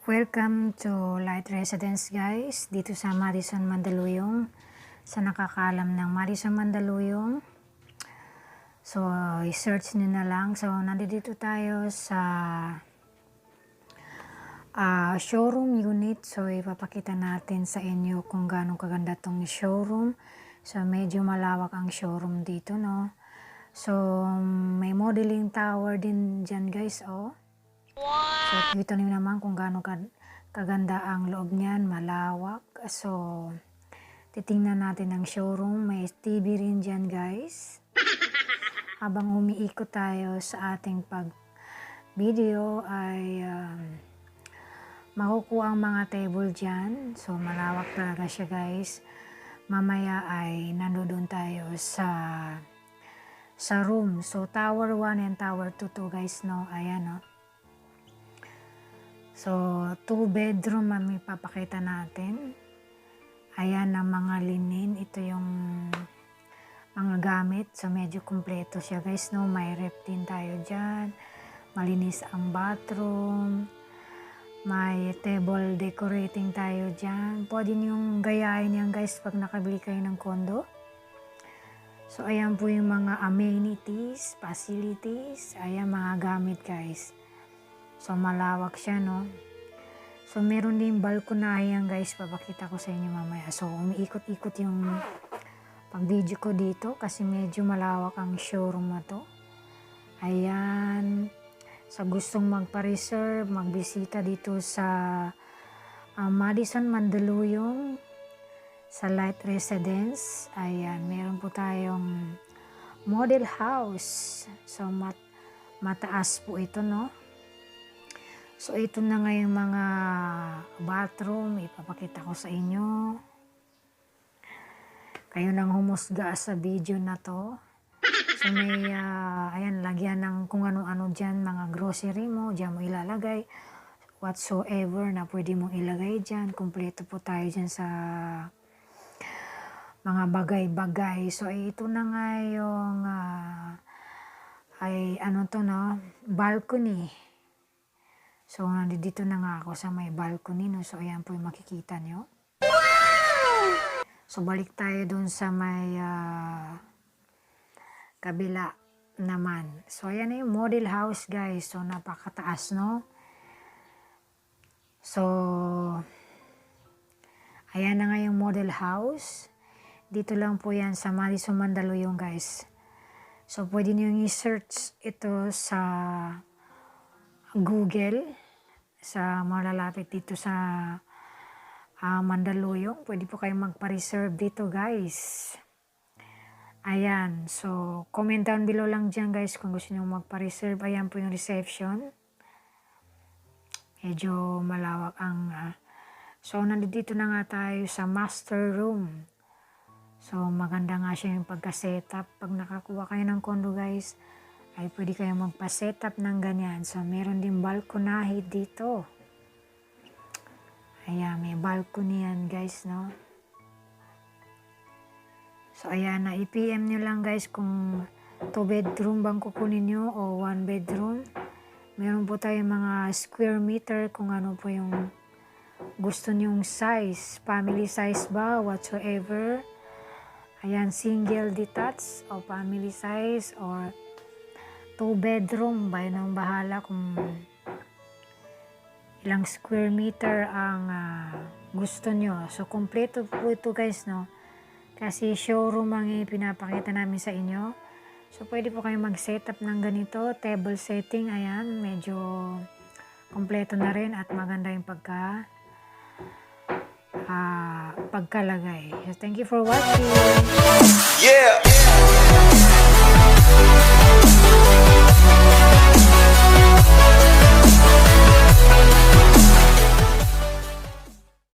Welcome to Light Residence guys, dito sa Madison, Mandaluyong. Sa nakakalam ng Madison, Mandaluyong. So, i-search nyo na lang. So, nandito tayo sa showroom unit. So, ipapakita natin sa inyo kung gaano kaganda tong showroom. So, medyo malawak ang showroom dito, no? So, may modeling tower din dyan guys, oh. So, kita niyo naman kung gaano kaganda ang loob niyan, malawak. So, titingnan natin ang showroom. May TV rin dyan, guys. Habang umiikot tayo sa ating pag-video ay makukuha ang mga table dyan. So, malawak talaga siya, guys. Mamaya ay nandoon tayo sa room. So, Tower 1 and Tower 2 to, guys, no? Ayan, no? So, 2 bedroom ang ipapakita natin. Ayan ang mga linen. Ito yung mga gamit. So, medyo kumpleto siya guys, no? May ref din tayo dyan. Malinis ang bathroom. May table decorating tayo dyan. Pwede niyong gayahin yan guys pag nakabili kayo ng condo. So, ayan po yung mga amenities, facilities. Ayan mga gamit guys. So, malawak siya, no? So, meron din balkonahe yan, guys. Papakita ko sa inyo mamaya. So, umiikot-ikot yung pag-video ko dito kasi medyo malawak ang showroom na to. Ayan. Sa gustong magpa-reserve, magbisita dito sa Madison, Mandaluyong sa Light Residence. Ayan. Meron po tayong model house. So, mataas po ito, no? So, ito na nga yung mga bathroom. Ipapakita ko sa inyo. Kayo nang humusga sa video na to. So, may, ayan, lagyan ng kung ano-ano dyan, mga grocery mo. Dyan mo ilalagay. Whatsoever na pwede mong ilagay dyan. Kumpleto po tayo dyan sa mga bagay-bagay. So, ito na nga yung, ano to, no? Balcony. So, nandito na nga ako sa may balcony, no? So, ayan po yung makikita nyo. So, balik tayo dun sa may kabila naman. So, ayan na yung model house, guys. So, napakataas, no? So, ayan na nga yung model house. Dito lang po yan sa Madison, Mandaluyong, guys. So, pwede nyo yung i-search ito sa Google, sa malalapit dito sa Mandaluyong. Pwede po kayong magpa-reserve dito guys. Ayan, so comment down below lang dyan guys kung gusto nyo magpa-reserve. Ayan po yung reception. Medyo malawak ang so nandito na nga tayo sa master room. So maganda nga siya yung pagka-setup. Pag nakakuha kayo ng condo guys, ay pwede kayo magpa-setup ng ganyan. So, meron din balkonahe dito. Ayan, may balcony yan guys, no? So, ayan na. I-PM nyo lang guys kung 2 bedroom bang kukunin nyo o 1 bedroom. Meron po tayo mga square meter kung ano po yung gusto nyong size. Family size ba, whatsoever. Ayan, single detached o family size or 2 bedroom, bayo nang bahala kung ilang square meter ang gusto nyo. So, kompleto po ito guys, no? Kasi showroom ang pinapakita namin sa inyo. So, pwede po kayo mag-setup ng ganito. Table setting, ayan, medyo kompleto na rin at maganda yung pagkalagay. So, thank you for watching. Yeah!